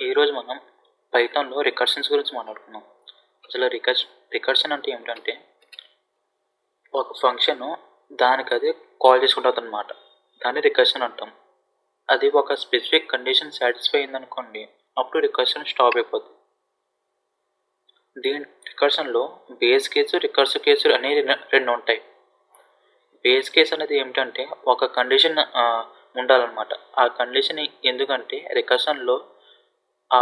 ఈరోజు మనం పైథాన్లో రికర్షన్స్ గురించి మాట్లాడుకుందాం. అసలు రికర్షన్ అంటే ఏమిటంటే ఒక ఫంక్షన్ దానికి అదే కాల్ చేసుకుంటుంది అనమాట. దాన్ని రికర్షన్ అంటాం. అది ఒక స్పెసిఫిక్ కండిషన్ సాటిస్ఫై అయిందనుకోండి, అప్పుడు రికర్షన్ స్టాప్ అయిపోద్ది. దీని రికర్షన్లో బేస్ కేసు, రికర్సివ్ కేసు అనేది రెండు ఉంటాయి. బేస్ కేస్ అనేది ఏమిటంటే ఒక కండిషన్ ఉండాలన్నమాట. ఆ కండిషన్ ఎందుకంటే రికర్షన్లో ఆ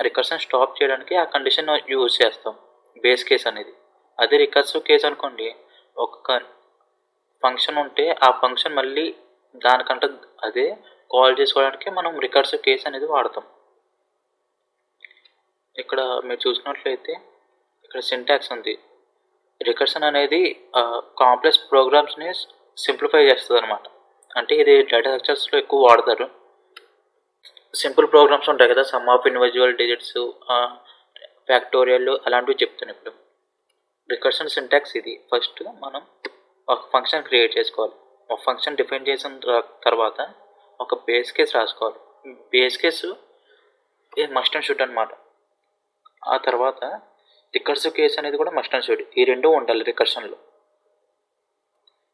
రికర్షన్ స్టాప్ చేయడానికి ఆ కండిషన్ యూజ్ చేస్తాం బేస్ కేస్ అనేది. అదే రికర్సివ్ కేస్ అనుకోండి, ఒక ఫంక్షన్ ఉంటే ఆ ఫంక్షన్ మళ్ళీ దానికంటే అదే కాల్ చేసుకోవడానికి మనం రికర్సివ్ కేస్ అనేది వాడతాం. ఇక్కడ మీరు చూసినట్లయితే ఇక్కడ సింటాక్స్ ఉంది. రికర్షన్ అనేది కాంప్లెక్స్ ప్రోగ్రామ్స్ని సింప్లిఫై చేస్తుంది అనమాట. అంటే ఇది డేటా స్ట్రక్చర్స్లో ఎక్కువ వాడతారు. సింపుల్ ప్రోగ్రామ్స్ ఉంటాయి కదా, some of individual digits, factorial అలాంటివి చెప్తాను ఇప్పుడు. రికర్షన్ సింటాక్స్ ఇది. ఫస్ట్ మనం ఒక ఫంక్షన్ క్రియేట్ చేసుకోవాలి. ఒక ఫంక్షన్ డిఫైన్ చేసిన తర్వాత ఒక బేస్ కేస్ రాసుకోవాలి. బేస్ కేసు ఇది మస్ట్ అండ్ షుడ్ అనమాట. ఆ తర్వాత రికర్సివ్ కేస్ అనేది కూడా మస్ట్ అండ్ షుడ్. ఈ రెండు ఉండాలి రికర్షన్లో.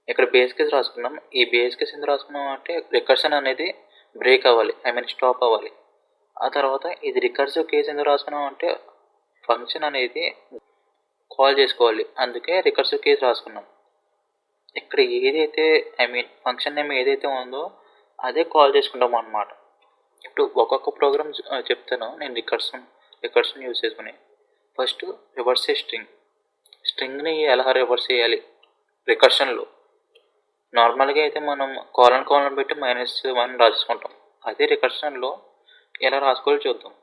ఇక్కడ బేస్ కేస్ రాసుకున్నాం. ఈ బేస్ కేస్ ఎందుకు రాసుకున్నాం అంటే రికర్షన్ అనేది బ్రేక్ అవ్వాలి, స్టాప్ అవ్వాలి. ఆ తర్వాత ఇది రికర్సివ్ కేస్ ఎందుకు రాసుకున్నాం అంటే ఫంక్షన్ అనేది కాల్ చేసుకోవాలి, అందుకే రికర్సివ్ కేస్ రాసుకున్నాం. ఇక్కడ ఏదైతే ఫంక్షన్ నేమ్ ఏదైతే ఉందో అదే కాల్ చేసుకుంటాం అన్నమాట. ఇప్పుడు ఒక్కొక్క ప్రోగ్రామ్ చెప్తాను నేను రికర్షన్ యూజ్ చేసుకుని. ఫస్ట్ రివర్స్ స్ట్రింగ్ని ఎలా రివర్స్ చేయాలి రికర్షన్లో. నార్మల్గా అయితే మనం కాలన్ పెట్టి -1 రాసుకుంటాం. అదే రికర్షన్లో ఎలా రాసుకోవాలో చూద్దాం.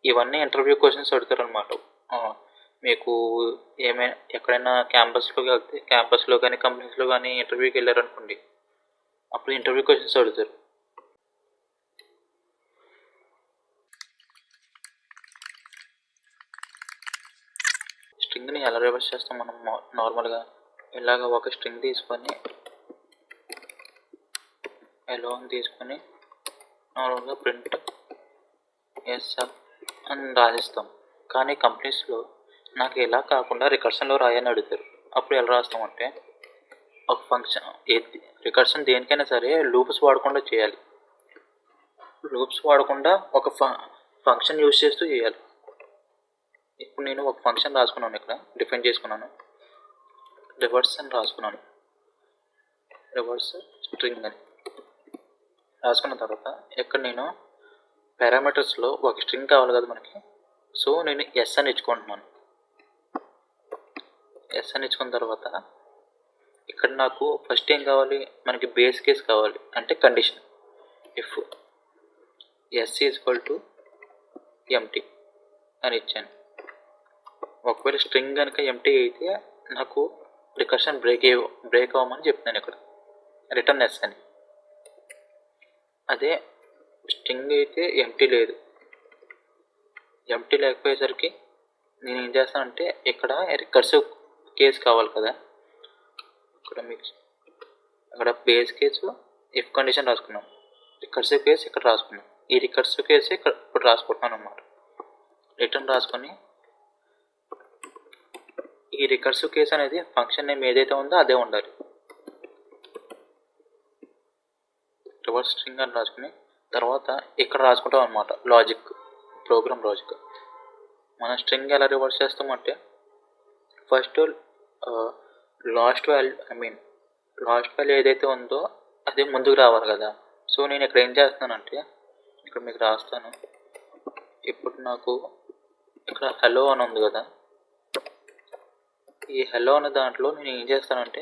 ఇవన్నీ ఇంటర్వ్యూ క్వశ్చన్స్ అడుగుతారు అనమాట. మీకు ఏమైనా ఎక్కడైనా క్యాంపస్లో కానీ కంపెనీస్లో కానీ ఇంటర్వ్యూకి వెళ్ళారనుకోండి, అప్పుడు ఇంటర్వ్యూ క్వశ్చన్స్ అడుగుతారు. స్ట్రింగ్ని ఎలా రివర్స్ చేస్తాం మనం నార్మల్గా ఇలాగ ఒక స్ట్రింగ్ తీసుకొని హలో అని తీసుకొని నార్మల్గా ప్రింట్ ఎస్ అని రాసిస్తాం. కానీ కంపెనీస్లో నాకు ఎలా కాకుండా రికర్షన్లో రాయని అడుగుతారు. అప్పుడు ఎలా రాస్తామంటే ఒక ఫంక్షన్ రికర్షన్ దేనికైనా సరే లూప్స్ వాడకుండా చేయాలి. లూప్స్ వాడకుండా ఒక ఫంక్షన్ యూజ్ చేస్తూ చేయాలి. ఇప్పుడు నేను ఒక ఫంక్షన్ రాసుకున్నాను, ఇక్కడ డిఫైన్ చేసుకున్నాను. రివర్స్ అని రాసుకున్నాను. రివర్స్ స్ట్రింగ్ అని రాసుకున్న తర్వాత ఇక్కడ నేను పారామీటర్స్లో ఒక స్ట్రింగ్ కావాలి కదా మనకి. సో నేను ఎస్ అని ఇచ్చుకుంటున్నాను. ఎస్ అని ఇచ్చుకున్న తర్వాత ఇక్కడ నాకు ఫస్ట్ ఏం కావాలి, మనకి బేస్ కేస్ కావాలి. అంటే condition if S equal to empty అని ఇచ్చాను. ఒకవేళ స్ట్రింగ్ కనుక ఎంటీ అయితే నాకు రికర్షన్ బ్రేక్ అవ్వమని చెప్తున్నాను ఇక్కడ రిటర్న్ ఎస్ అని. అదే స్ట్రింగ్ అయితే ఎంటీ లేదు. ఎంటీ లేకపోయేసరికి నేను ఏం చేస్తానంటే ఇక్కడ రికర్సివ్ కేస్ కావాలి కదా, అక్కడ బేస్ కేసు ఇఫ్ కండిషన్ రాసుకున్నాం, రికర్సివ్ కేస్ ఇక్కడ రాసుకున్నాం. ఈ రికర్సివ్ కేసు ఇక్కడ ఇప్పుడు రాసుకుంటున్నాను అన్నమాట. రిటర్న్ రాసుకొని ఈ రికర్సివ్ కేస్ అనేది ఫంక్షన్ నేమ్ ఏదైతే ఉందో అదే ఉండాలి. రివర్స్ స్ట్రింగ్ అని రాసుకుని తర్వాత ఇక్కడ రాసుకుంటాం అన్నమాట ప్రోగ్రామ్ లాజిక్. మనం స్ట్రింగ్ ఎలా రివర్స్ చేస్తామంటే ఫస్ట్ లాస్ట్ వాల్యూ ఏదైతే ఉందో అదే ముందుకు రావాలి కదా. సో నేను ఇక్కడ ఏం చేస్తున్నానంటే ఇక్కడ మీకు రాస్తాను. ఇప్పుడు నాకు ఇక్కడ హలో అని ఉంది కదా, ఈ హలో అనే దాంట్లో నేను ఏం చేస్తానంటే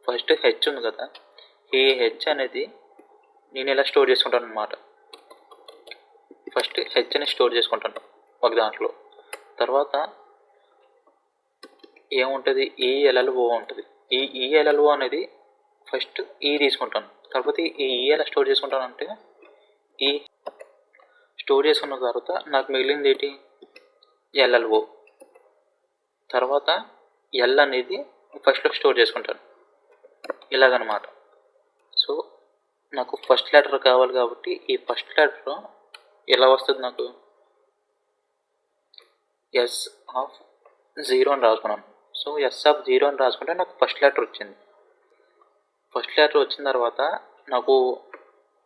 ఫస్ట్ హెచ్ ఉంది కదా, ఈ హెచ్ అనేది నేను ఇలా స్టోర్ చేసుకుంటాను అన్నమాట. ఫస్ట్ హెచ్ అని స్టోర్ చేసుకుంటాను ఒక దాంట్లో. తర్వాత ఏముంటుంది, ఈఎల్ఎల్ఓ ఉంటుంది. ఈ ఈఎల్ఎల్ఓ అనేది ఫస్ట్ తీసుకుంటాను. తర్వాత ఈ ఎలా స్టోర్ చేసుకుంటాను అంటే ఈ స్టోర్ చేసుకున్న తర్వాత నాకు మిగిలింది ఏంటి, ఎల్ఎల్ఓ. తర్వాత ఎల్ అనేది ఫస్ట్లో స్టోర్ చేసుకుంటాను ఇలాగనమాట. సో నాకు ఫస్ట్ లెటర్ కావాలి కాబట్టి ఈ ఫస్ట్ లెటర్ ఎలా వస్తుంది నాకు? ఎస్ ఆఫ్ 0 అని రాసుకున్నాను. సో ఎస్ ఆఫ్ 0 అని రాసుకుంటే నాకు ఫస్ట్ లెటర్ వచ్చింది. ఫస్ట్ లెటర్ వచ్చిన తర్వాత నాకు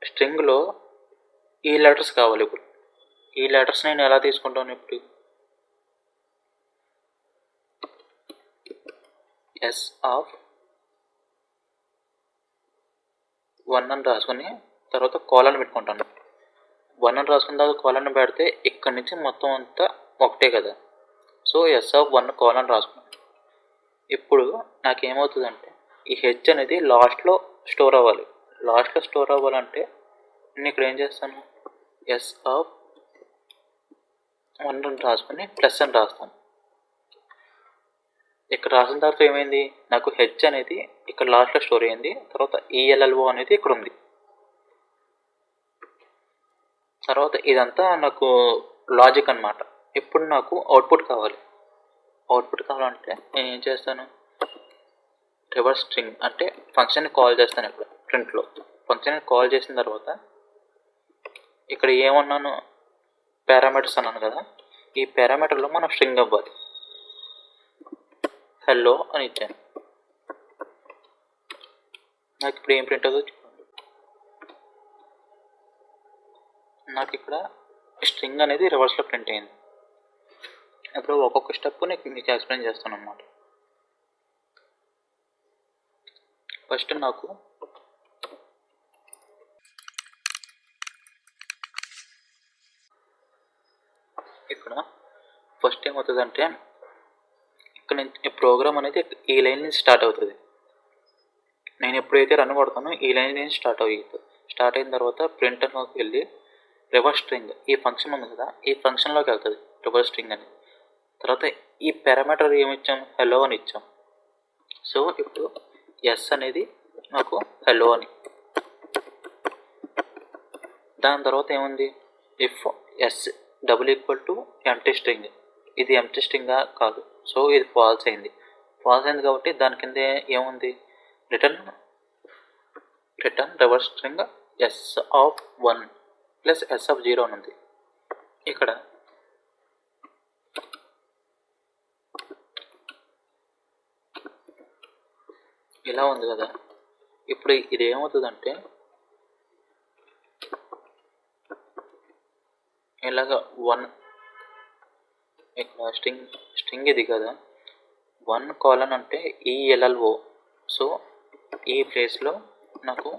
స్ట్రింగ్లో ఈ లెటర్స్ కావాలి. ఇప్పుడు ఈ లెటర్స్ నేను ఎలా తీసుకుంటాను? ఇప్పుడు ఎస్ ఆఫ్ 1 అని రాసుకొని తర్వాత కోలన్ పెట్టుకుంటాను. 1 అని రాసుకున్న తర్వాత కోలన్ పెడితే ఇక్కడి నుంచి మొత్తం అంతా ఒకటే కదా. సో ఎస్ ఆఫ్ 1 కోలన్ రాసుకున్నాను. ఇప్పుడు నాకేమవుతుందంటే ఈ హెచ్ అనేది లాస్ట్లో స్టోర్ అవ్వాలి. లాస్ట్లో స్టోర్ అవ్వాలంటే నేను ఇక్కడ ఏం చేస్తాను? ఎస్ ఆఫ్ 1 అని రాసుకొని ప్లస్ అని రాస్తాను. ఇక్కడ రాసిన తర్వాత ఏమైంది? నాకు హెచ్ అనేది ఇక్కడ లాస్ట్లో స్టోర్ అయింది. తర్వాత ఈఎల్ఎల్ఓ అనేది ఇక్కడ ఉంది. తర్వాత ఇదంతా నాకు లాజిక్ అన్నమాట. ఇప్పుడు నాకు అవుట్పుట్ కావాలి. అవుట్పుట్ కావాలంటే నేను ఏం చేస్తాను? రివర్స్ స్ట్రింగ్ అంటే ఫంక్షన్ని కాల్ చేస్తాను. ఇప్పుడు ప్రింట్లో ఫంక్షన్ని కాల్ చేసిన తర్వాత ఇక్కడ ఏమన్నాను? పారామీటర్స్ అన్నాను కదా. ఈ పారామీటర్లో మనం స్ట్రింగ్ అవ్వాలి. హలో అని ఇచ్చాను. నాకు ఇప్పుడు ఏం ప్రింట్ అవుతుందో చూడండి. నాకు ఇక్కడ స్ట్రింగ్ అనేది రివర్స్లో ప్రింట్ అయింది. ఇప్పుడు ఒక్కొక్క స్టెప్ మీకు ఎక్స్ప్లెయిన్ చేస్తాను అన్నమాట. ఫస్ట్ నాకు ఇక్కడ ఫస్ట్ ఏమవుతుందంటే ఇక్కడ నుంచి ప్రోగ్రామ్ అనేది ఈ లైన్ నుంచి స్టార్ట్ అవుతుంది. నేను ఎప్పుడైతే రన్ కొడతానో ఈ లైన్ నుంచి స్టార్ట్ అయిన తర్వాత ప్రింటర్లోకి వెళ్ళి రివర్స్ స్ట్రింగ్ ఈ ఫంక్షన్ ఉంది కదా, ఈ ఫంక్షన్లోకి వెళ్తుంది రివర్స్ స్ట్రింగ్ అని. తర్వాత ఈ పారామీటర్ ఏమిచ్చాం? హలో అని ఇచ్చాం. సో ఇప్పుడు ఎస్ అనేది నాకు హలో అని. దాని తర్వాత ఏముంది? If S double equal to empty string. ఇది ఎంటీ స్ట్రింగా? కాదు. సో ఇది ఫాల్స్ అయింది. ఫాల్స్ అయింది కాబట్టి దాని కింద ఏముంది? Return reverse string S of 1 plus S of 0 అని ఉంది. ఇక్కడ ఇలా ఉంది కదా. ఇప్పుడు ఇది ఏమవుతుందంటే ఇలాగ 1 ఇక్కడ స్ట్రింగ్ ఇది కదా, 1 కోలన్ అంటే ఈఎల్ఎల్ఓ. సో ఈ ప్లేస్లో నాకు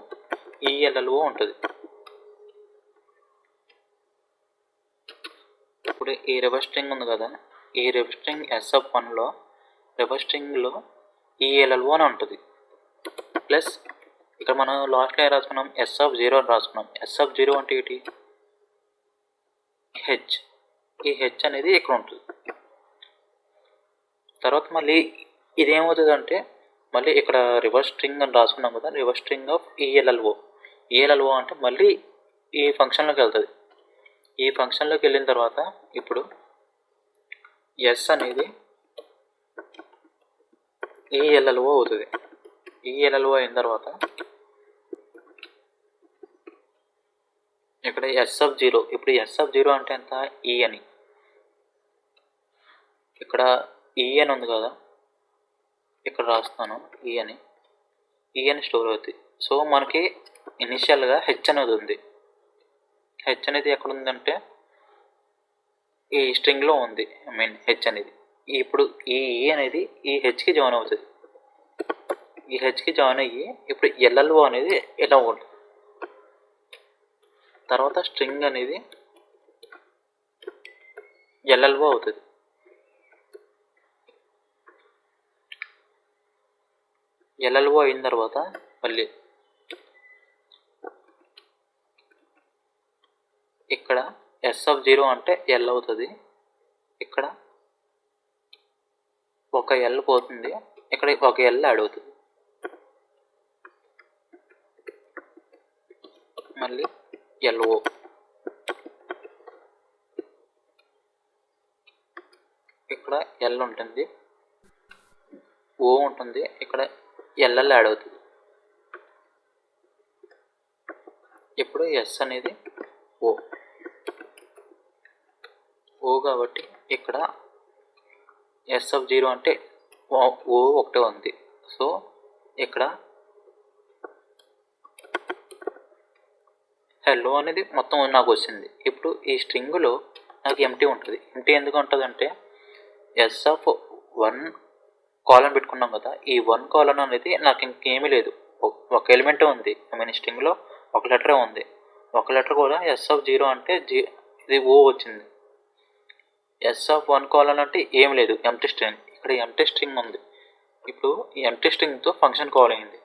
ఈఎల్ఎల్ఓ ఉంటుంది. ఇప్పుడు ఈ రివర్స్ స్ట్రింగ్ ఉంది కదా, ఈ రివర్స్ స్ట్రింగ్ ఎస్ ఆఫ్ 1లో రివర్స్ స్ట్రింగ్లో ఈఎల్ఎల్ఓ అని ఉంటుంది. ప్లస్ ఇక్కడ మనం లాస్ట్లో ఏం రాసుకున్నాం? ఎస్ ఆఫ్ 0 అని రాసుకున్నాం. ఎస్ ఆఫ్ 0 అంటే ఏంటి? హెచ్. ఈ హెచ్ అనేది ఇక్కడ ఉంటుంది. తర్వాత మళ్ళీ ఇదేమవుతుంది అంటే మళ్ళీ ఇక్కడ రివర్స్ స్ట్రింగ్ అని రాసుకున్నాం కదా, రివర్స్ స్ట్రింగ్ ఆఫ్ ఈఎల్ఎల్ఓ. ఈఎల్ఎల్ఓ అంటే మళ్ళీ ఈ ఫంక్షన్లోకి వెళ్తుంది. ఈ ఫంక్షన్లోకి వెళ్ళిన తర్వాత ఇప్పుడు ఎస్ అనేది ఈఎల్ఎల్ఓ అవుతుంది. ఈఎల్ఎల్ఓ అయిన తర్వాత ఇక్కడ ఎస్ ఆఫ్ 0. ఇప్పుడు ఎస్ ఆఫ్ 0 అంటే ఎంత? ఈ అని. ఇక్కడ ఈ అని ఉంది కదా, ఇక్కడ రాస్తాను ఈ అని. ఈ అని స్టోర్ అవుతుంది. సో మనకి ఇనిషియల్గా హెచ్ అనేది ఉంది. హెచ్ అనేది ఎక్కడ ఉందంటే ఈ స్ట్రింగ్లో ఉంది. హెచ్ అనేది ఇప్పుడు ఈ అనేది ఈ హెచ్కి జాయిన్ అవుతుంది. ఈ హెచ్కి జాయిన్ అయ్యి ఇప్పుడు ఎల్ఎల్ఓ అనేది ఎలా ఉంటుంది. తర్వాత స్ట్రింగ్ అనేది ఎల్ఎల్ఓ అవుతుంది. ఎల్ఎల్ఓ అయిన తర్వాత మళ్ళీ ఇక్కడ ఎస్ ఆఫ్ 0 అంటే ఎల్ అవుతుంది. ఇక్కడ ఒక ఎల్ పోతుంది, ఇక్కడ ఒక ఎల్ యాడ్ అవుతుంది. మళ్ళీ ఎల్ఓ. ఇక్కడ ఎల్ ఉంటుంది, ఓ ఉంటుంది, ఇక్కడ ఎల్ఎల్ యాడ్ అవుతుంది. ఇప్పుడు ఎస్ అనేది ఓ. ఓ కాబట్టి ఇక్కడ ఎస్ ఆఫ్ 0 అంటే ఓ ఒకటే ఉంది. సో ఇక్కడ హెల్లో అనేది మొత్తం నాకు వచ్చింది. ఇప్పుడు ఈ స్ట్రింగ్లో నాకు ఎంటీ ఉంటుంది. ఎంటీ ఎందుకు ఉంటుంది అంటే ఎస్ ఆఫ్ 1 కాలన్ పెట్టుకున్నాం కదా, ఈ 1 కాలన్ అనేది నాకు ఇంకేమీ లేదు, ఒక ఎలిమెంటే ఉంది. ఐ మీన్ స్ట్రింగ్లో ఒక లెటరే ఉంది. ఒక లెటర్ కూడా ఎస్ ఆఫ్ 0 అంటే ఇది ఓ వచ్చింది. ఎస్ ఆఫ్ 1 కాలన్ అంటే ఏం లేదు, ఎంటీ స్ట్రింగ్. ఇక్కడ ఎంటీ స్ట్రింగ్ ఉంది. ఇప్పుడు ఈ ఎంటీ స్ట్రింగ్తో ఫంక్షన్ కాల్ అయింది.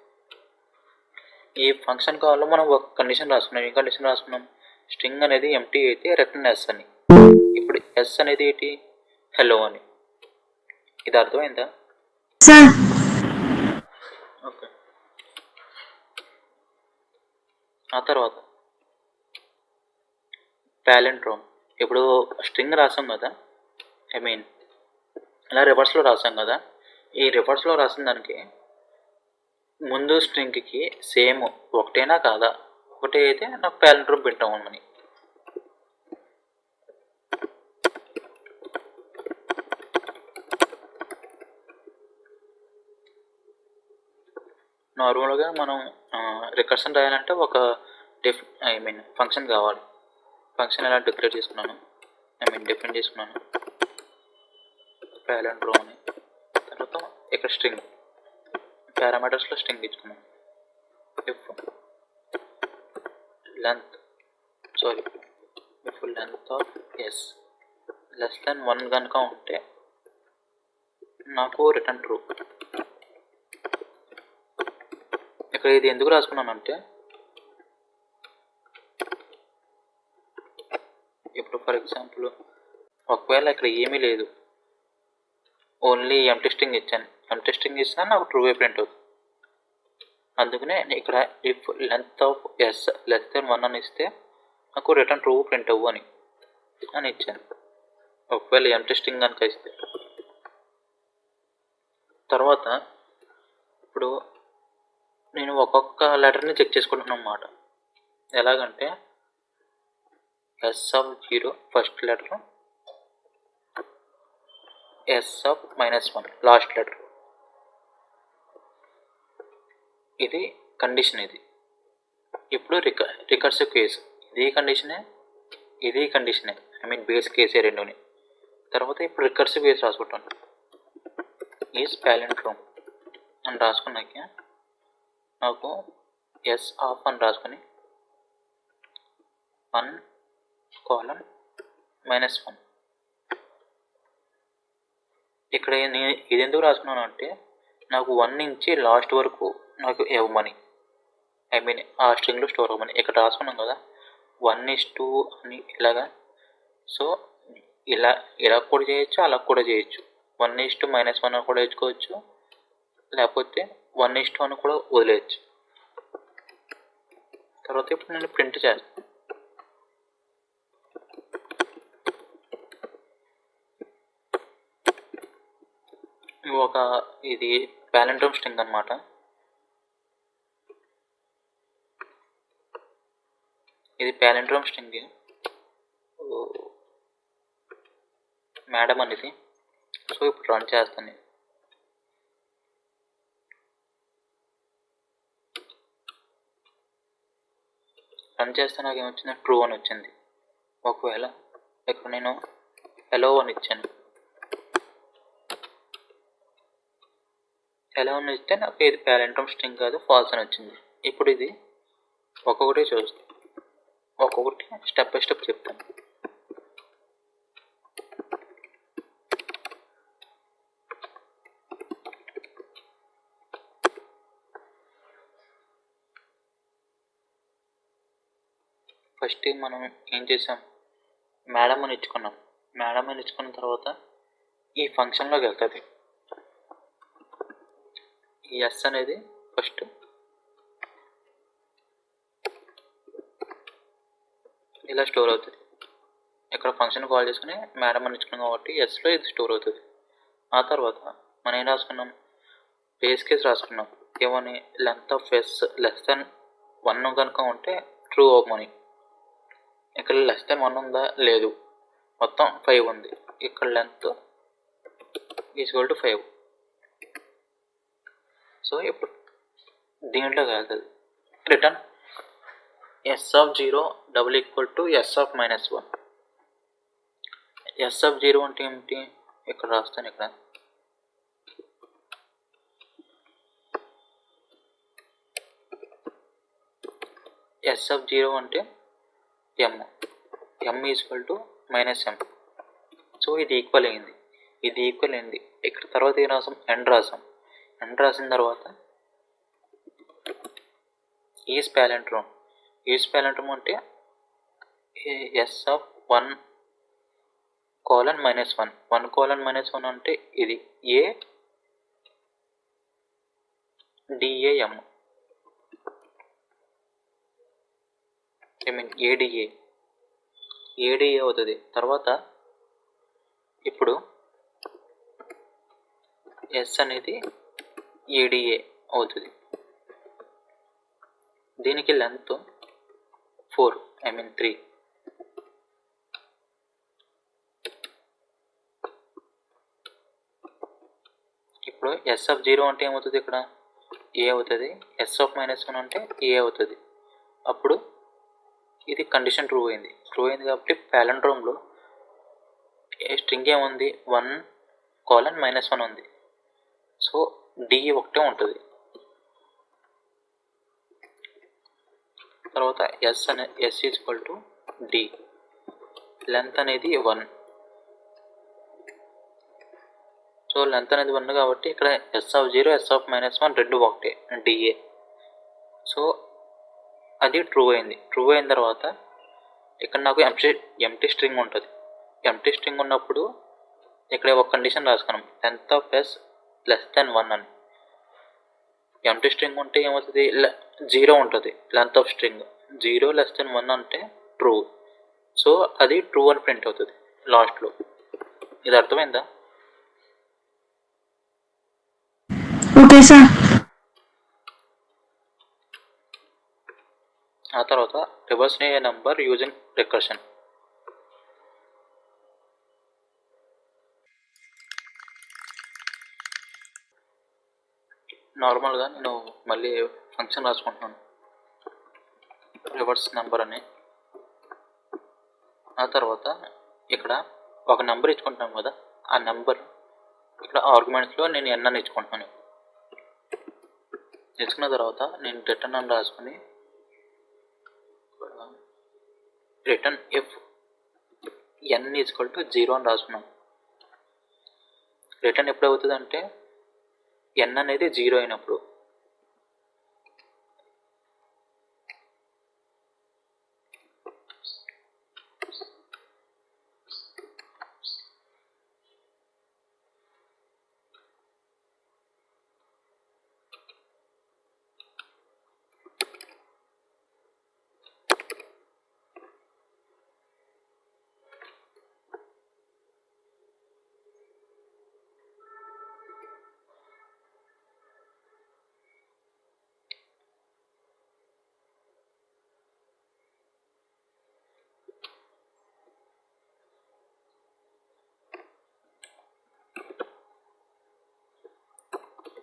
ఈ ఫంక్షన్ కాల్లో మనం ఒక కండిషన్ రాసుకున్నాం. ఏ కండిషన్ రాసుకున్నాం? స్ట్రింగ్ అనేది ఎంటీ అయితే రిటర్న్ ఎస్ అని. ఇప్పుడు ఎస్ అనేది ఏంటి? హెల్లో అని. ఇది అర్థమైందా? ఓకే. ఆ తర్వాత ప్యాలెండ్రోమ్. ఇప్పుడు స్ట్రింగ్ రాసాం కదా, ఐ మీన్ ఇలా రివర్స్లో రాసాం కదా. ఈ రివర్స్లో రాసిన దానికి ముందు స్ట్రింగ్కి సేమ్ ఒకటేనా కాదా? ఒకటే అయితే నాకు ప్యాలెండ్రోమ్ ప్రింట్ అవ్వమని. నార్మల్గా మనం రికర్షన్ రాయాలంటే ఒక ఫంక్షన్ కావాలి. ఫంక్షన్ ఎలా డిక్లేర్ చేసుకున్నాను, డిఫైన్ చేసుకున్నాను ప్యాలెండ్రోమ్ అని. తర్వాత ఇక్కడ స్ట్రింగ్ పారామీటర్స్లో స్ట్రింగ్ ఇచ్చుకున్నాను. If length of S less than 1 కనుక ఉంటే నాకు రిటర్న్ ట్రూ. ఇక్కడ ఇది ఎందుకు రాసుకున్నానంటే, ఇప్పుడు ఫర్ ఎగ్జాంపుల్ ఒకవేళ ఇక్కడ ఏమీ లేదు, ఓన్లీ ఎంటీ స్ట్రింగ్ ఇచ్చాను. ఎంటీ స్ట్రింగ్ ఇచ్చినా నాకు ట్రూ ప్రింట్ అవుతుంది. అందుకనే ఇక్కడ if length of S less than 1 అని ఇస్తే నాకు రిటర్న్ ట్రూ ప్రింట్ అవ్వు అని ఇచ్చాను, ఒకవేళ ఎంటీ స్ట్రింగ్ కనుక ఇస్తే. తర్వాత ఇప్పుడు నేను ఒక్కొక్క లెటర్ని చెక్ చేసుకుంటున్నాను అన్నమాట. ఎలాగంటే S of 0 first letter, S of -1 last letter. ఇది కండిషన్. ఇది ఇప్పుడు రికర్సివ్ కేసు. ఇది కండిషనే, ఇది కండిషనే, బేస్ కేసే రెండుని. తర్వాత ఇప్పుడు రికర్సివ్ కేసు రాసుకుంటాను. ఈజ్ ప్యాలెండ్రోమ్ అని రాసుకున్నాక నాకు ఎస్ ఆఫ్ అని రాసుకొని 1:-1. ఇక్కడ నేను ఇది ఎందుకు రాసుకున్నాను అంటే, నాకు 1 నుంచి లాస్ట్ వరకు నాకు ఇవ్వమని, ఆ స్ట్రింగ్లో స్టోర్ అవ్వమని. ఇక్కడ రాసుకున్నాం కదా 1:2 అని ఇలాగా. సో ఇలా కూడా చేయొచ్చు, అలా కూడా చేయొచ్చు. 1:-1 కూడా వేసుకోవచ్చు, లేకపోతే 1:2 అని కూడా వదిలేయచ్చు. తర్వాత ఇప్పుడు నేను ప్రింట్ చేస్తాను. ఇది ప్యాలెండ్రోమ్ స్ట్రింగ్ అన్నమాట. ఇది ప్యాలెండ్రోమ్ స్ట్రింగ్ మేడం అనేది. సో ఇప్పుడు రన్ చేస్తాను. రన్ చేస్తే నాకు ఏమొచ్చింది? ట్రూ అని వచ్చింది. ఒకవేళ ఇక్కడ నేను హెలో అని ఇచ్చాను, హెలో అని ఇస్తే నాకు ఇది ప్యాలెండ్రోమ్ స్ట్రింగ్ కాదు, ఫాల్స్ అని వచ్చింది. ఇప్పుడు ఇది ఒక్కొక్కటి చూస్తాను, ఒక్కొక్కటి స్టెప్ బై స్టెప్ చెప్తాను. ఫస్ట్ మనం ఏం చేసాం? మేడం అని ఇచ్చుకున్నాం. మేడం అని ఇచ్చుకున్న తర్వాత ఈ ఫంక్షన్లోకి వెళ్తుంది. ఈ ఎస్ అనేది ఫస్ట్ ఇలా స్టోర్ అవుతుంది. ఇక్కడ ఫంక్షన్ కాల్ చేసుకుని మేడం అని ఇచ్చుకున్నాం కాబట్టి ఎస్లో ఇది స్టోర్ అవుతుంది. ఆ తర్వాత మనం ఏం రాసుకున్నాం? బేస్ కేసు రాసుకున్నాం. ఏమని? Length of S less than 1 కనుక ఉంటే ట్రూ అవ్వమని. ఇక్కడ లెస్ దెన్ 1 ఉందా? లేదు. మొత్తం 5 ఉంది. ఇక్కడ లెంత్ ఈక్వల్ టు 5. సో ఇప్పుడు దీంట్లో కాదు, return s(0) double equal to s(-1). s(0) అంటే ఏమిటి? ఇక్కడ రాస్తాను. ఇక్కడ s(0) అంటే m equal to -m. So ఇది ఈక్వల్ అయింది. ఇక్కడ తర్వాత ఏం రాసాం? ఎండ్ రాసిన తర్వాత ఈజ్ ప్యాలెండ్రోమ్ అంటే s(1)(-1) 1:-1 అంటే ఇది ADAM, ADA అవుతుంది. తర్వాత ఇప్పుడు s అనేది ADA అవుతుంది. దీనికి లెంత్ 3. ఇప్పుడు s(0) అంటే ఏమవుతుంది? ఇక్కడ A అవుతుంది. s(-1) అంటే A అవుతుంది. అప్పుడు ఇది కండిషన్ ట్రూ అయింది కాబట్టి ప్యాలెండ్రోమ్లో స్ట్రింగ్ ఏముంది? 1:-1 ఉంది. సో D ఒకటే ఉంటుంది. తర్వాత s equal to D, length అనేది 1. సో లెంత్ అనేది 1 కాబట్టి ఇక్కడ s(0), s(-1) రెండు ఒకటే, DA. సో అది ట్రూ అయింది. అయిన తర్వాత ఇక్కడ నాకు ఎంప్టీ స్ట్రింగ్ ఉంటుంది. ఎంప్టీ స్ట్రింగ్ ఉన్నప్పుడు ఇక్కడ ఒక కండిషన్ రాసుకున్నాం, లెంత్ ఆఫ్ s <1 అని. ఎంప్టీ స్ట్రింగ్ ఉంటే ఏమవుతుంది? 0 ఉంటుంది. లెంత్ ఆఫ్ స్ట్రింగ్ 0 <1 అంటే ట్రూ. సో అది ట్రూ అని ప్రింట్ అవుతుంది లాస్ట్లో. ఇది అర్థమైందా? Okay sir. ఆ తర్వాత రివర్స్ ఏ నంబర్ యూజింగ్ రికర్షన్. నార్మల్గా నేను మళ్ళీ ఫంక్షన్ రాసుకుంటున్నాను, రివర్స్ నెంబర్ అని. ఆ తర్వాత ఇక్కడ ఒక నెంబర్ ఇచ్చుకుంటాం కదా, ఆ నెంబర్ ఇక్కడ ఆర్గ్యుమెంట్స్లో నేను n అని ఇచ్చుకుంటున్నాను. ఇచ్చుకున్న తర్వాత నేను రిటర్న్ అని రాసుకుని return if n equal to 0 అని రాసుకున్నాను. రిటర్న్ ఎప్పుడు అవుతుంది అంటే n అనేది 0 అయినప్పుడు.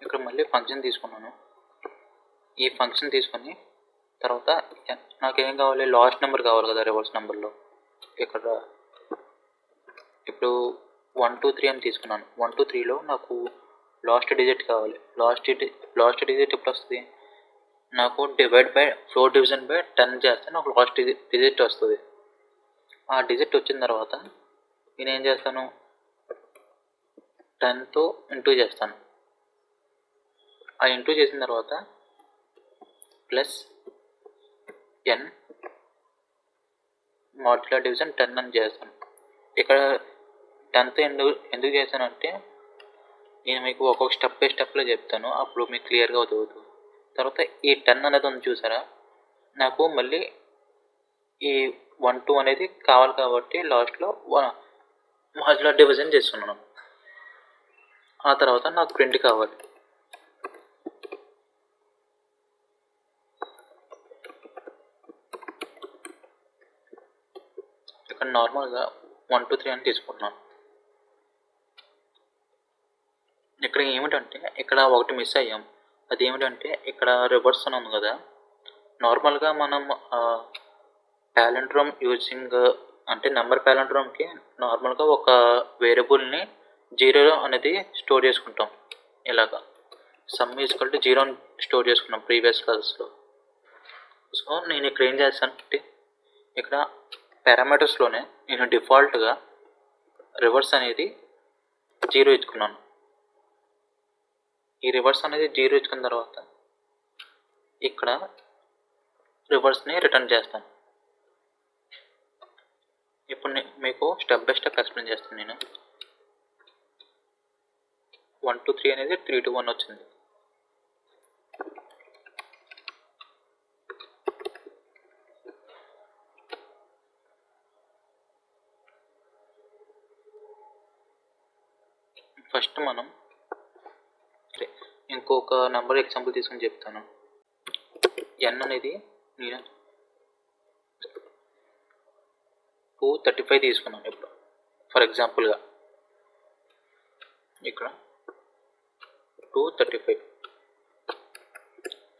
ఇక్కడ మళ్ళీ ఫంక్షన్ తీసుకున్నాను. ఈ ఫంక్షన్ తీసుకొని తర్వాత నాకేం కావాలి? లాస్ట్ నెంబర్ కావాలి కదా రివర్స్ నెంబర్లో. ఇక్కడ ఇప్పుడు 1 2 3 అని తీసుకున్నాను. 1 2 3లో నాకు లాస్ట్ డిజిట్ కావాలి. లాస్ట్ డిజిట్ ఎప్పుడు వస్తుంది? నాకు ఫ్లోర్ డివిజన్ బై 10 చేస్తే నాకు లాస్ట్ డిజిట్ వస్తుంది. ఆ డిజిట్ వచ్చిన తర్వాత నేనేం చేస్తాను? 10తో ఇంటూ చేస్తాను. ఆ ఇంటూ చేసిన తర్వాత ప్లస్ n మాడ్యులర్ డివిజన్ 10 అని చేస్తాను. ఇక్కడ 10తో ఎందుకు చేశానంటే నేను మీకు ఒక్కొక్క స్టెప్ బై స్టెప్లో చెప్తాను, అప్పుడు మీకు క్లియర్గా అవుతుంది. తర్వాత ఈ 10 అనేది ఉంది చూసారా, నాకు మళ్ళీ ఈ 1 2 అనేది కావాలి కాబట్టి లాస్ట్లో మాడ్యులర్ డివిజన్ చేస్తున్నాను. ఆ తర్వాత నాకు ప్రింట్ కావాలి. ఇక్కడ నార్మల్గా 1 2 3 అని తీసుకుంటున్నాను. ఇక్కడ ఏమిటంటే ఇక్కడ ఒకటి మిస్ అయ్యాం. అది ఏమిటంటే ఇక్కడ రివర్స్ అని ఉంది కదా. నార్మల్గా మనం పాలిండ్రోమ్ యూజింగ్ అంటే నెంబర్ పాలిండ్రోమ్కి నార్మల్గా ఒక వేరియబుల్ని 0 అనేది స్టోర్ చేసుకుంటాం. ఇలాగా సమ్ ఈక్వల్ టు 0 అని స్టోర్ చేసుకున్నాం ప్రీవియస్ క్లాసెస్లో. సో నేను ఇక్కడ ఏం చేస్తానంటే ఇక్కడ పారామీటర్స్లోనే నేను డిఫాల్ట్గా రివర్స్ అనేది 0 ఇచ్చుకున్నాను. ఈ రివర్స్ అనేది 0 ఇచ్చుకున్న తర్వాత ఇక్కడ రివర్స్ని రిటర్న్ చేస్తాను. ఇప్పుడు మీకు స్టెప్ బై స్టెప్ ఎక్స్ప్లెయిన్ చేస్తాను. నేను 1 2 3 అనేది 3 2 1 వచ్చింది. ఫస్ట్ మనం ఇంకొక నెంబర్ ఎగ్జాంపుల్ తీసుకొని చెప్తాను. n అనేది నేను 235 తీసుకున్నాను. ఇప్పుడు ఫర్ ఎగ్జాంపుల్గా ఇక్కడ 235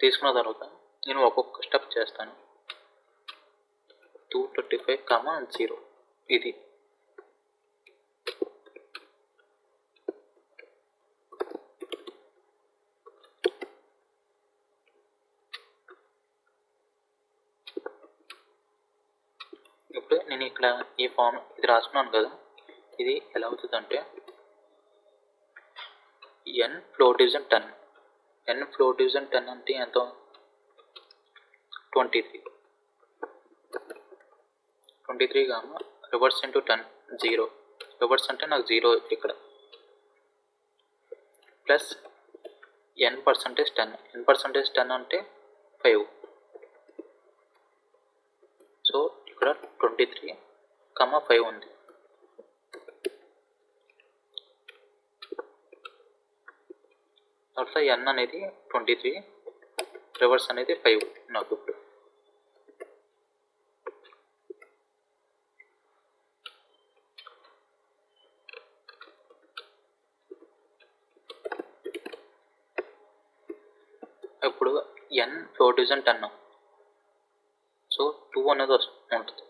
తీసుకున్న తర్వాత నేను ఒక్కొక్క స్టెప్ చేస్తాను. 235, 0 ఇది. ఇప్పుడు నేను ఇక్కడ ఈ ఫామ్ ఇది రాసుకున్నాను కదా. ఇది ఎలా అవుతుందంటే n floor division 10. n floor division 10 అంటే ఎంత? 23. 23 రివర్స్ ఇంటూ 10 0. రివర్స్ అంటే నాకు 0 ఇక్కడ. Plus n percentage 10. n percentage 10 అంటే 5. సో ఇక్కడ 23, 5 ఉంది. తర్వాత n అనేది 23, రివర్స్ అనేది 5 నాకు ఇప్పుడు. ఇప్పుడు n ఫ్లోర్ డివిజన్ 10. సో 2 అనేది ఉంటుంది.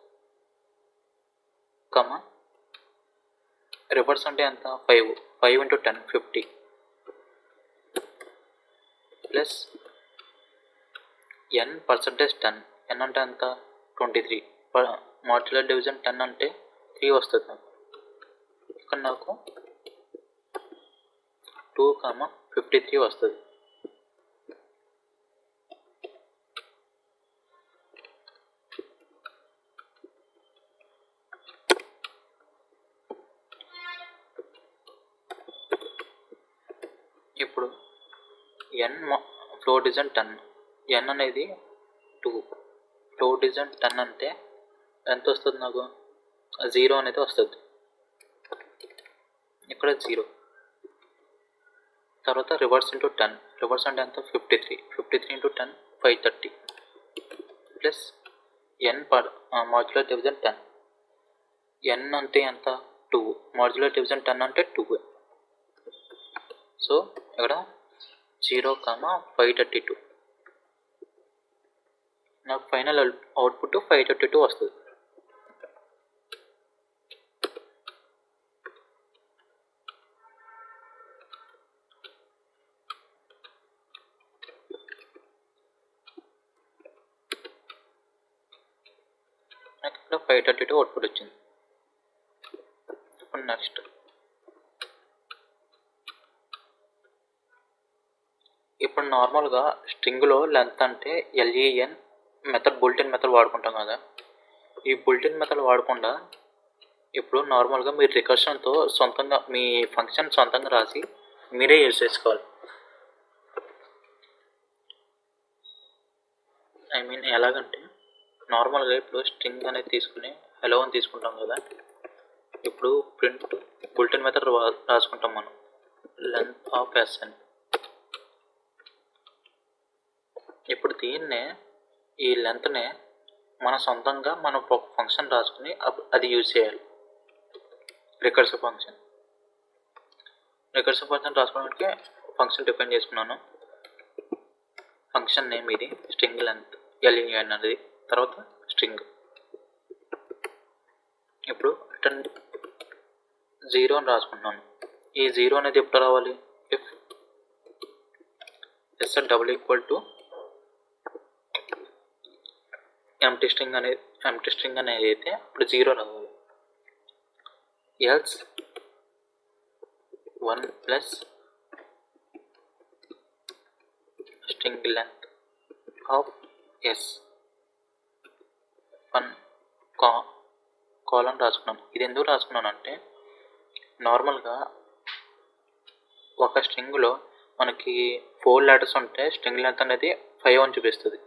రివర్స్ అంటే ఎంత? 5 into 10 50. Plus n percentage 10. n అంటే ఎంత? 23. మాడ్యులర్ డివిజన్ 10 అంటే 3 వస్తుంది నాకు. ఇక్కడ నాకు 2, 53 వస్తుంది. ఇప్పుడు n ఫ్లోర్ డివిజన్ 10. n అనేది 2. ఫ్లోర్ డివిజన్ 10 అంటే ఎంత వస్తుంది నాకు? 0 అనేది వస్తుంది. ఇక్కడ 0. తర్వాత రివర్స్ ఇంటూ 10. రివర్స్ అంటే ఎంత? 53 into 10 530. Plus n modular division 10. n అంటే ఎంత? 2. మాడ్యులర్ డివిజన్ 10 అంటే 2. సో ఇక్కడ 0, 532. నాకు ఫైనల్ అవుట్పుట్ 532 వస్తుంది. నాకు ఇక్కడ 532 అవుట్పుట్ వచ్చింది. ఇప్పుడు నెక్స్ట్ ఇప్పుడు నార్మల్గా స్ట్రింగ్లో లెంత్ అంటే LEN మెథడ్ బులెటిన్ మెథడ్ వాడుకుంటాం కదా. ఈ బులెటిన్ మెథడ్ వాడకుండా ఇప్పుడు నార్మల్గా మీరు రికర్షన్తో సొంతంగా మీ ఫంక్షన్ సొంతంగా రాసి మీరే యూజ్ చేసుకోవాలి. ఐ మీన్ ఎలాగంటే నార్మల్గా ఇప్పుడు స్ట్రింగ్ అనేది తీసుకుని హలో అని తీసుకుంటాం కదా. ఇప్పుడు ప్రింట్ బులెటిన్ మెథడ్ రాసుకుంటాం మనం లెంత్ ఆఫ్ s అని. ఇప్పుడు దీన్నే ఈ లెంత్నే మన సొంతంగా మనం ఒక ఫంక్షన్ రాసుకుని అది యూజ్ చేయాలి. రికర్సివ్ ఫంక్షన్ రాసుకోవడానికి ఫంక్షన్ డిఫైన్ చేసుకున్నాను. ఫంక్షన్ నేమ్ ఇది స్ట్రింగ్ లెంత్ LEN అనేది, తర్వాత స్ట్రింగ్. ఇప్పుడు రిటర్న్ 0 అని రాసుకుంటున్నాను. ఈ 0 అనేది ఎప్పుడు రావాలి? If s double equal to empty string అనేది అయితే ఇప్పుడు 0 రావాలి. Else 1 plus string length of s 1 colon రాసుకున్నాను. ఇది ఎందుకు రాసుకున్నాను అంటే నార్మల్గా ఒక స్ట్రింగ్లో మనకి 4 లెటర్స్ ఉంటే స్ట్రింగ్ లెంత్ అనేది 5 అని చూపిస్తుంది.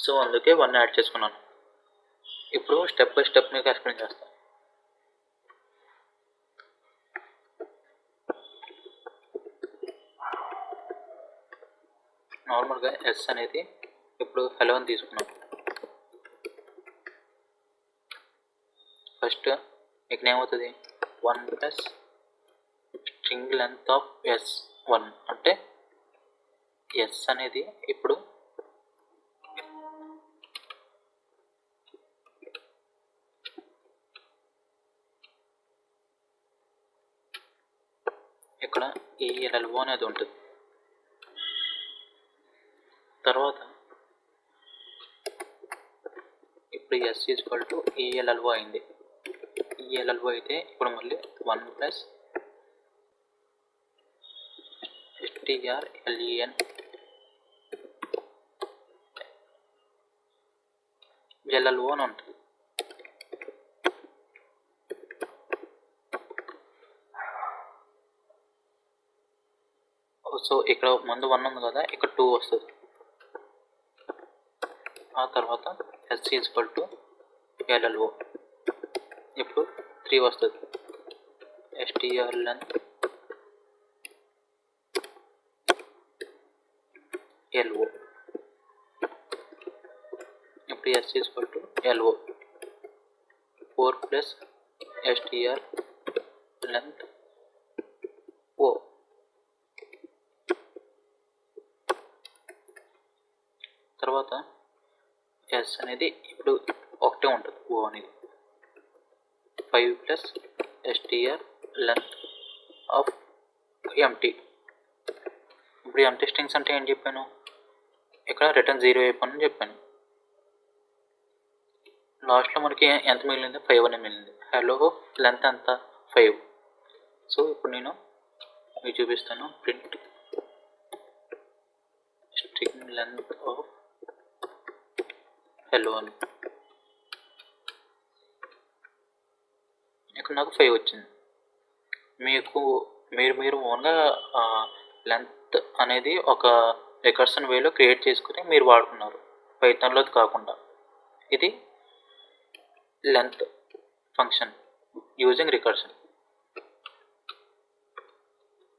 సో అందుకే 1 యాడ్ చేసుకున్నాను. ఇప్పుడు స్టెప్ బై స్టెప్ మీకు ఎక్స్ప్లెయిన్ చేస్తాను. నార్మల్గా s అనేది ఇప్పుడు హలో అని తీసుకున్నాం. ఫస్ట్ ఇక్కడ ఏమవుతుంది? 1 plus string length of s1 అంటే s అనేది ఇప్పుడు ఇక్కడ ELLO అనేది ఉంటుంది. తర్వాత ఇప్పుడు s ఈక్వల్ టు ELLO అయింది. ELLO అయితే ఇప్పుడు మళ్ళీ 1 ప్లస్ strlen LLO అని ఉంటుంది. సో ఇక్కడ ముందు 1 ఉంది కదా, ఇక్కడ 2 వస్తుంది. ఆ తర్వాత s ఈక్వల్ టు LLO ఇప్పుడు 3 వస్తుంది. strlen LO ఇప్పుడు s equal to LO 4 plus strlen O. తర్వాత s అనేది ఇప్పుడు ఒకటే ఉంటుంది, O అనేది 5 ప్లస్ strlen ఆఫ్ ఎంటీ. ఇప్పుడు ఎంటీ స్ట్రింగ్స్ అంటే ఏం చెప్పాను? ఇక్కడ రిటర్న్ 0 అయిపోయిందని చెప్పాను. లాస్ట్లో మనకి ఎంత మిగిలింది? 5 అని మిగిలింది. హలో లెంత్ ఎంత? 5. సో ఇప్పుడు నేను మీకు చూపిస్తాను. Print string length of hello అని. ఇక్కడ నాకు 5 వచ్చింది. మీరు ఓన్గా లెంత్ అనేది ఒక రికర్షన్ వేలో క్రియేట్ చేసుకుని మీరు వాడుకున్నారు, పైథాన్లోది కాకుండా. ఇది లెంత్ ఫంక్షన్ యూజింగ్ రికర్షన్.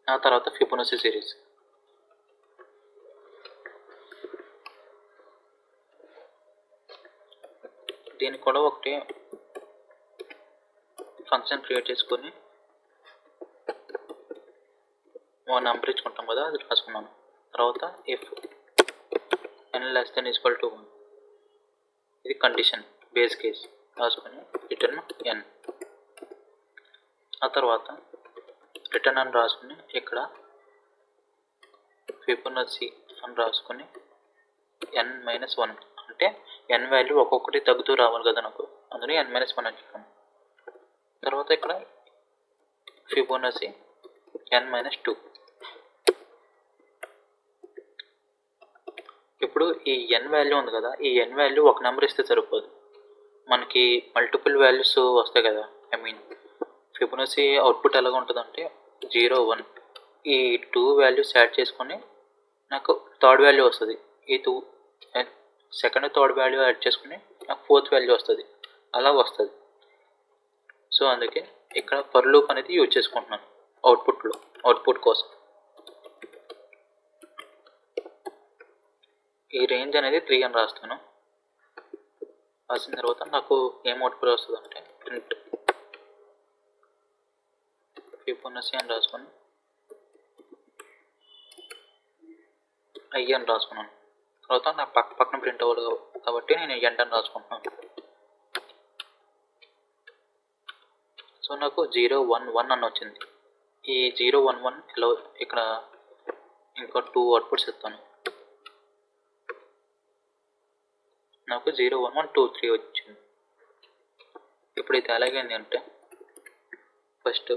ఆ తర్వాత ఫిబొనాచి సిరీస్. దీనికి కూడా ఒకటి ఫంక్షన్ క్రియేట్ చేసుకొని నెంబర్ ఇచ్చుకుంటాం కదా, అది రాసుకున్నాను. తర్వాత if n less than equal to 1, ఇది కండిషన్ బేస్ కేస్ రాసుకొని రిటర్న్ n. ఆ తర్వాత రిటర్న్ అని రాసుకుని ఇక్కడ ఫిబొనాచి అని రాసుకొని n-1 అంటే n వాల్యూ ఒక్కొక్కటి తగ్గుతూ రావాలి కదా నాకు, అందులో n-1 అని చెప్పాను. తర్వాత ఇక్కడ ఫిబొనాచి n-2. ఇప్పుడు ఈ n వాల్యూ ఉంది కదా, ఈ n వాల్యూ ఒక నెంబర్ ఇస్తే సరిపోదు, మనకి మల్టిపుల్ వాల్యూస్ వస్తాయి కదా. ఫిబొనాచి అవుట్పుట్ ఎలాగ ఉంటుందంటే 0, 1 ఈ 2 వాల్యూస్ యాడ్ చేసుకొని నాకు థర్డ్ వాల్యూ వస్తుంది. ఈ 2 సెకండ్ థర్డ్ వాల్యూ యాడ్ చేసుకుని నాకు ఫోర్త్ వాల్యూ వస్తుంది, అలా వస్తుంది. సో అందుకే ఇక్కడ ఫర్ లూప్ అనేది యూజ్ చేసుకుంటున్నాను అవుట్పుట్ కోసం. ఈ రేంజ్ అనేది 3 అని రాస్తాను. రాసిన తర్వాత నాకు ఏం అవుట్పుట్ వస్తుంది అంటే ప్రింట్ ఫిబొనాచి అని రాసుకొని ఐ అని రాసుకున్నాను. తర్వాత నా పక్కన ప్రింట్ అవ్వాలి కాబట్టి నేను ఎండ్ అని రాసుకుంటున్నాను. సో నాకు 0 1 1 అని వచ్చింది. ఈ 0 1 1 ఇలా ఇక్కడ ఇంకా 2 అవుట్పుట్స్ ఇస్తాను. నాకు 0 1 1 2 3 వచ్చింది. ఇప్పుడు ఇది ఎలాగైంది అంటే ఫస్ట్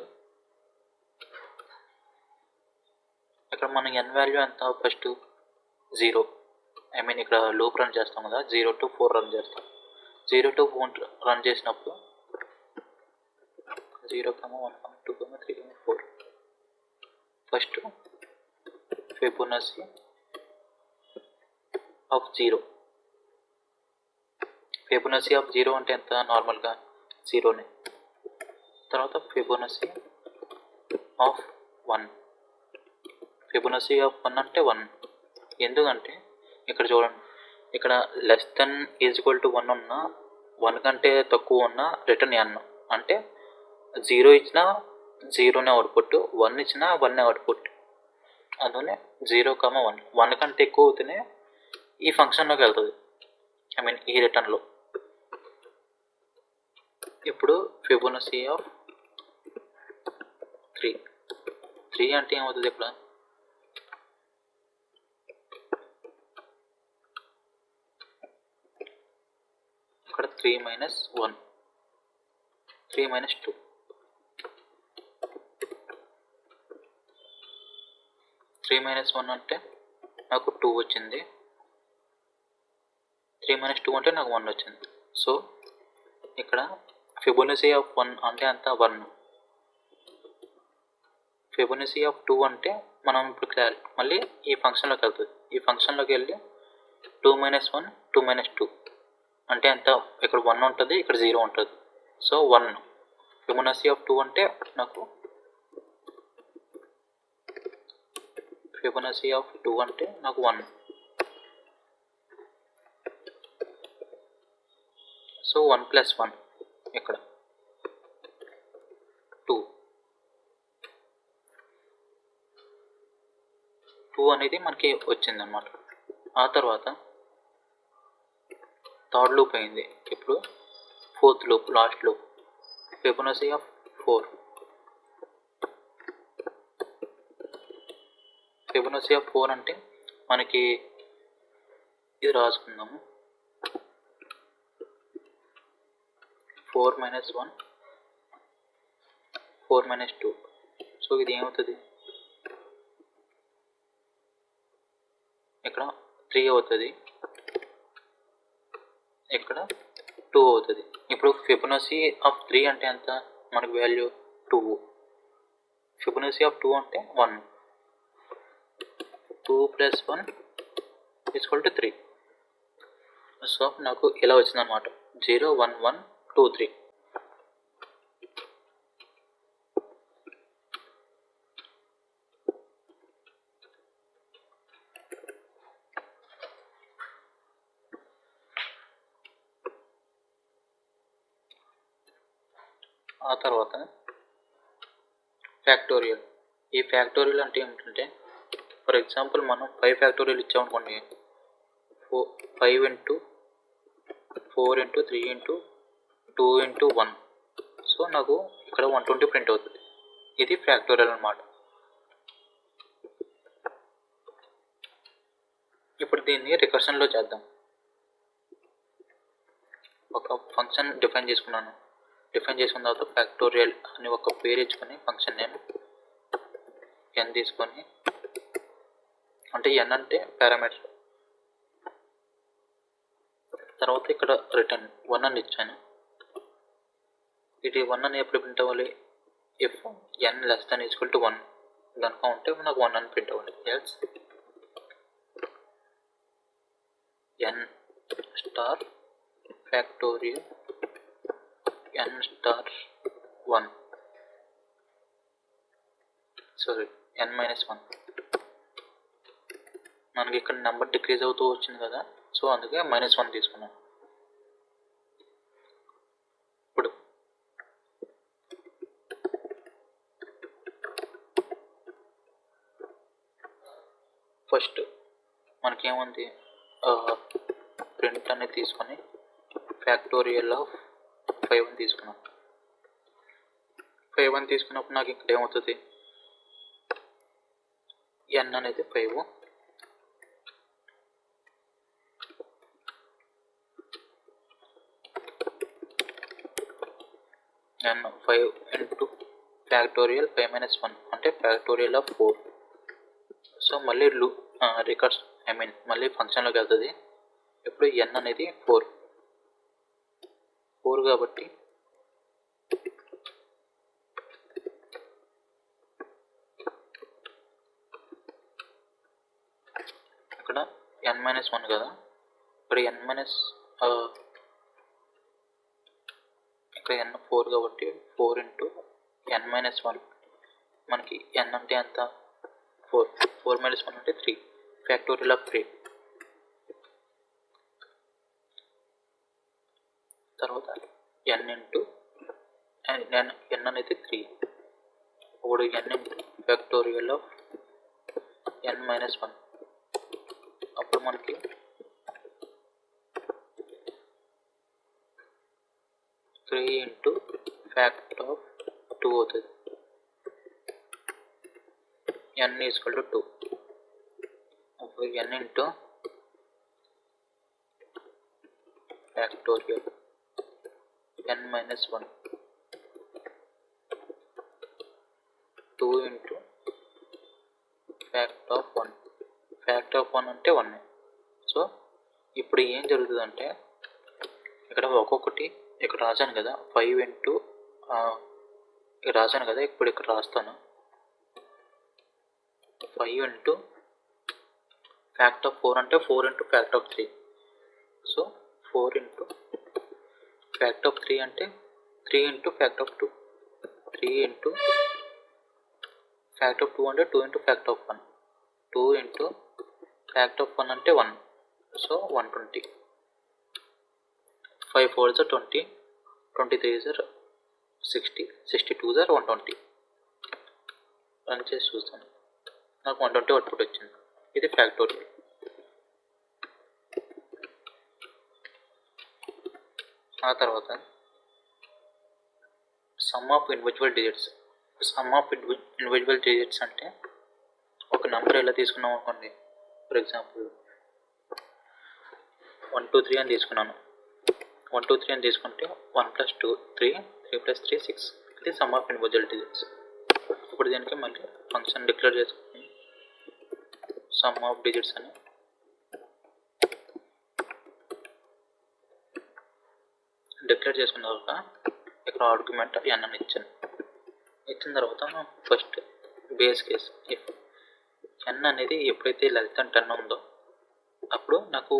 ఇక్కడ మనం n వాల్యూ ఎంత, ఫస్ట్ 0, ఐ మీన్ ఇక్కడ లూప్ రన్ చేస్తాం కదా, 0 to 4 రన్ చేస్తాం. 0 to 4 రన్ చేసినప్పుడు 0, 1, 2, 3, 4 first Fibonacci of 0. Fibonacci of 0 అంటే ఎంత, నార్మల్గా 0నే. తర్వాత ఫిబొనాచి ఆఫ్ 1. ఫిబొనాచి ఆఫ్ 1 అంటే 1. ఎందుకంటే ఇక్కడ చూడండి, ఇక్కడ లెస్ దెన్ ఈజ్వల్ టు 1 ఉన్నా, 1 కంటే తక్కువ ఉన్నా రిటర్న్ n. అంటే 0 ఇచ్చినా 0నే అవుట్పుట్, 1 ఇచ్చినా 1నే అవుట్పుట్. అందుకనే 0, 1. 1 కంటే ఎక్కువ అవుతూనే ఈ ఫంక్షన్లోకి వెళ్తుంది, ఐ మీన్ ఈ రిటర్న్లో. ఇప్పుడు ఫిబొనాచి ఆఫ్ 3 అంటే ఏమవుతుంది, ఇక్కడ 3 minus 1, 3 minus 2. 3 minus 1 అంటే నాకు 2 వచ్చింది. 3 minus 2 అంటే నాకు 1 వచ్చింది. సో ఇక్కడ ఫిబొనాచి ఆఫ్ 1 అంటే అంత 1. ఫిబొనాచి ఆఫ్ 2 అంటే మనం ఇప్పుడు మళ్ళీ ఈ ఫంక్షన్లోకి వెళ్తుంది. ఈ ఫంక్షన్లోకి వెళ్ళి 2 minus 1, 2 minus 2 అంటే ఎంత, ఇక్కడ 1 ఉంటుంది, ఇక్కడ 0 ఉంటుంది. సో 1. ఫిబొనాచి ఆఫ్ 2 అంటే నాకు ఫిబొనాచి ఆఫ్ 2 అంటే నాకు 1. సో 1 plus 1 ఇక్కడ 2. 2 అనేది మనకి వచ్చింది అన్నమాట. ఆ తర్వాత థర్డ్ లూప్ అయింది. ఇప్పుడు fourth loop, last loop, Fibonacci of 4. Fibonacci of 4 అంటే మనకి ఇది రాసుకుందాము, 4 minus 1, 4 minus 2. సో ఇది ఏమవుతుంది, ఇక్కడ 3 అవుతుంది, ఇక్కడ 2 అవుతుంది. ఇప్పుడు ఫిబొనాచి ఆఫ్ 3 అంటే ఎంత, మనకు వాల్యూ 2. ఫిబొనాచి ఆఫ్ 2 అంటే 1. 2 plus 1 ఈక్వల్ టు 3. సో నాకు ఇలా వచ్చింది అనమాట, 0 1 1 2 3. ఆ తర్వాత ఫ్యాక్టోరియల్. ఈ ఫ్యాక్టోరియల్ అంటే ఏమిటంటే, ఫర్ ఎగ్జాంపుల్ మనం 5 ఫ్యాక్టోరియల్ ఇచ్చామనుకోండి, 5 into 4 into 3 into 2 into 1. So నాకు ఇక్కడ 120 ప్రింట్ అవుతుంది. ఇది ఫ్యాక్టోరియల్ అన్నమాట. ఇప్పుడు దీన్ని రికర్షన్లో చేద్దాం. ఒక ఫంక్షన్ డిఫైన్ చేసుకున్నాను. డిఫైన్ చేసుకున్న తర్వాత ఫ్యాక్టోరియల్ అని ఒక పేరు ఇచ్చుకొని ఫంక్షన్ నేమ్ n తీసుకొని, అంటే n అంటే పారామీటర్. తర్వాత ఇక్కడ రిటర్న్ 1 అని ఇచ్చాను. ఇది 1 అని ఎప్పుడు ప్రింట్ అవ్వాలి, if n less than equal to 1 కనుక ఉంటే నాకు 1 అని ప్రింట్ అవ్వాలి. Else n star factorial n star 1, sorry n minus 1. మనకి ఇక్కడ నెంబర్ డిక్రీజ్ అవుతూ వచ్చింది కదా, సో అందుకే -1 తీసుకున్నాను. ఇప్పుడు ఫస్ట్ మనకేముంది, ప్రింట్ అనేది తీసుకొని ఫ్యాక్టోరియల్ ఆఫ్ 5 అని తీసుకున్నాం. 5 అని తీసుకున్నప్పుడు నాకు ఇక్కడ ఏమవుతుంది, n అనేది 5, n 5 ఇంటూ ఫ్యాక్టోరియల్ 5 - 1 అంటే ఫ్యాక్టోరియల్ ఆఫ్ 4. సో మళ్ళీ రికర్స్ మళ్ళీ ఫంక్షన్లోకి వెళ్తుంది. ఇప్పుడు n అనేది 4 కాబట్టి ఇక్కడ n - 1 కదా, ఇక్కడ ఇక్కడ n 4 కాబట్టి 4 ఇంటూ n - 1. మనకి n అంటే ఎంత, 4 - 1 అంటే 3, ఫ్యాక్టోరియల్ ఆఫ్ 3. తర్వాత n ఇంటూ n అనేది 3, ఇప్పుడు n into factorial of n - 1. అప్పుడు మనకి 3 ఇంటూ ఫ్యాక్ట్ ఆఫ్ 2 అవుతుంది. n equal to 2. అప్పుడు n into factorial n - 1, 2 into fact of 1. Fact of 1 అంటే 1. సో ఇప్పుడు ఏం జరుగుతుందంటే, ఇక్కడ ఒక్కొక్కటి ఇక్కడ రాశాను కదా, 5 ఇంటూ ఇక్కడ రాశాను కదా, ఇప్పుడు ఇక్కడ రాస్తాను 5 ఇంటూ ఫ్యాక్ట్ ఆఫ్ 4 అంటే 4 into fact of 3. So 4 into fact of 3 అంటే 3 into fact of 2. 3 into fact of 2 అంటే 2 into fact of 1. 2 into fact of 1 అంటే 1. So 120. 5 4s are 20, 23s are 60, 62s are 120. Run చేసి చూస్తాను, నాకు 120 అవుట్పుట్ వచ్చింది. ఇది factorial. ఆ తర్వాత some of individual digits. Some of individual digits అంటే ఒక నెంబర్ ఎలా తీసుకున్నాం అనుకోండి, ఫర్ ఎగ్జాంపుల్ 1 2 3 అని తీసుకున్నాను. 1 2 3 అని తీసుకుంటే 1 + 2 3, 3 + 3 6. ఇది సమ్ ఆఫ్ ఇండివిజువల్ డిజిట్స్. ఇప్పుడు దీనికి మళ్ళీ ఫంక్షన్ డిక్లేర్ చేసుకుని సమ్ ఆఫ్ డిజిట్స్ అని డిక్లేర్ చేసుకున్న తర్వాత ఇక్కడ ఆర్గ్యుమెంట్ n అని ఇచ్చిన తర్వాత first base case if n అనేది ఎప్పుడైతే లెస్ దెన్ 10 ఉందో అప్పుడు నాకు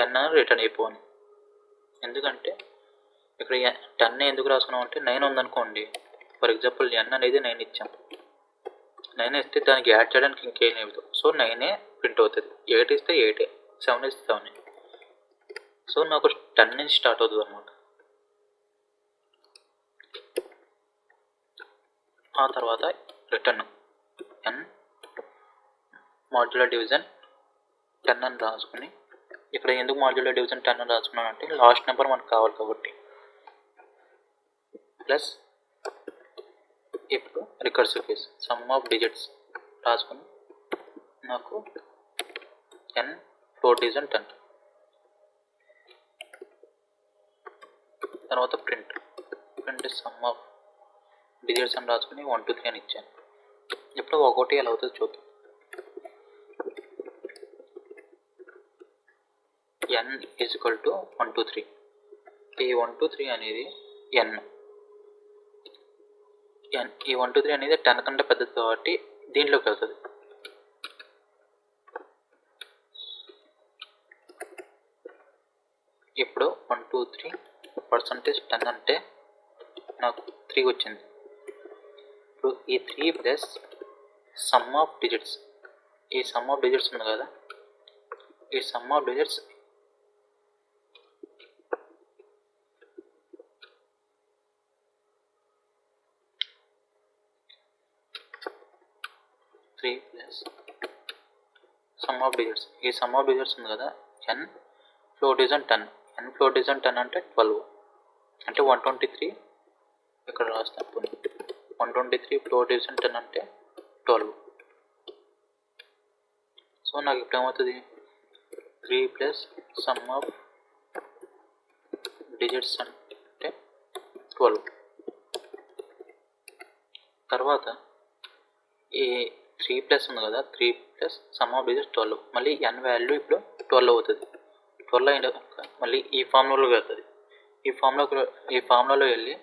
n రిటర్న్ అయిపోవాలి. ఎందుకంటే ఇక్కడ 10 ఎందుకు రాసుకున్నాం అంటే 9 ఉందనుకోండి, ఫర్ ఎగ్జాంపుల్ n అనేది 9 ఇచ్చాం, 9 ఇస్తే దానికి యాడ్ చేయడానికి ఇంకేం లేదు. సో 9 ప్రింట్ అవుతుంది. 8 ఇస్తే 8, 7 ఇస్తే 7. సో నాకు 10 నుంచి స్టార్ట్ అవుతుంది అనమాట. ఆ తర్వాత రిటర్న్ n మాడ్యులర్ డివిజన్ 10 అని రాసుకుని, ఇక్కడ ఎందుకు మాడ్యులర్ డివిజన్ 10 అని రాసుకున్నాను అంటే లాస్ట్ నెంబర్ మనకు కావాలి కాబట్టి, ప్లస్ ఇప్పుడు recursive case some of digits రాసుకుని నాకు n ఫ్లోర్ డివిజన్ 10. తర్వాత ప్రింట్ సమ్ ఆఫ్ డిజిట్స్ అని రాసుకుని 1 2 3 అని ఇచ్చాను. ఇప్పుడు ఒకటి ఎలా అవుతుందో చూద్దాం. n is equal to 1 2 3. ఈ 1 2 3 అనేది n. ఈ 1 2 3 అనేది 10 కంటే పెద్దది కాబట్టి దీంట్లోకి వెళ్తుంది. ఇప్పుడు 1 2 3 పర్సంటేజ్ 10 అంటే నాకు 3 వచ్చింది. ఇప్పుడు ఈ 3 ప్లస్ సమ్ ఆఫ్ డిజిట్స్, ఈ సమ్ ఆఫ్ డిజిట్స్ ఉంది కదా, ఈ sum of digits +3 sum of digits. ఈ సమ్ ఆఫ్ డిజిట్స్ ఉంది కదా, N float is and 10. N float is and 10 అంటే 12. అంటే 123 ఇక్కడ రాస్తాను. 123 ఫ్లోట్ ఈజ్ అండ్ 10 అంటే 12. సో నాకు ఇప్పుడు ఏమవుతుంది, 3 ప్లస్ సమ్ ఆఫ్ డిజిట్స్ అంటే 12. తర్వాత ఈ 3 ప్లస్ ఉంది కదా, 3 ప్లస్ సమ్ ఆఫ్ డిజిట్స్ 12. మళ్ళీ ఎన్ వాల్యూ ఇప్పుడు 12 అవుతుంది. 12 అయిన మళ్ళీ ఈ ఫార్ములాలోకి వెళ్తుంది. ఈ ఫార్ములాలో వెళ్ళి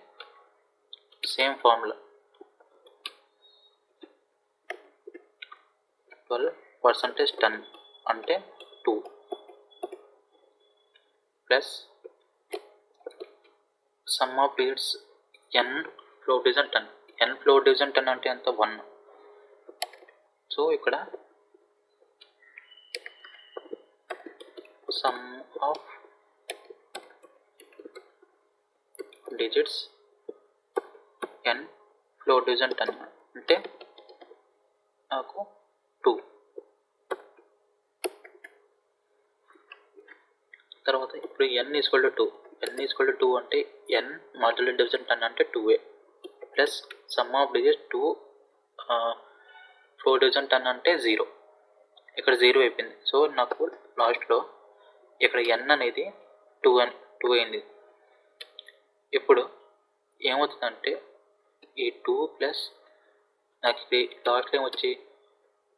సేమ్ ఫార్ములా 12% 10 అంటే 2 plus sum of digits N float is and 10. N float is and 10 అంటే ఎంత, 1. సో ఇక్కడ sum of digits N float is and 10 అంటే నాకు 2. తర్వాత ఇప్పుడు N equal to 2. N equal to 2 అంటే ఎన్ మాడ్యులర్ డివిజన్ 10 అంటే 2a plus sum of digit 2 float division 10 అంటే 0. ఇక్కడ 0 అయిపోయింది. సో నాకు లాస్ట్లో ఇక్కడ ఎన్ అనేది 2 అయింది. ఇప్పుడు ఏమవుతుందంటే ఈ 2 ప్లస్ నాకు ఇది లాస్ట్లో ఏమొచ్చి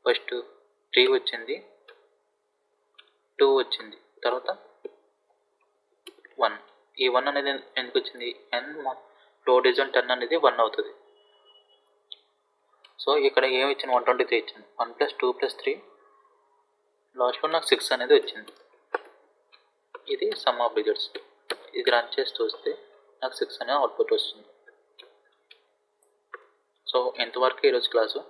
ఫస్ట్ 3 వచ్చింది, 2 వచ్చింది, తర్వాత 1. ఈ 1 అనేది ఎందుకు వచ్చింది, ఎన్ ఫ్లోట్ డివిజన్ 10 అనేది 1 అవుతుంది. సో ఇక్కడ ఏమి ఇచ్చింది, 123 ఇచ్చింది. 1 ప్లస్ 2 ప్లస్ 3 లాస్ట్లో నాకు 6 అనేది వచ్చింది. ఇది సమ్ ఆఫ్ డిజిట్స్. ఇది రన్ చేసి చూస్తే నాకు 6 అనేది అవుట్పుట్ వస్తుంది. సో ఎంతవరకు ఈరోజు క్లాసు.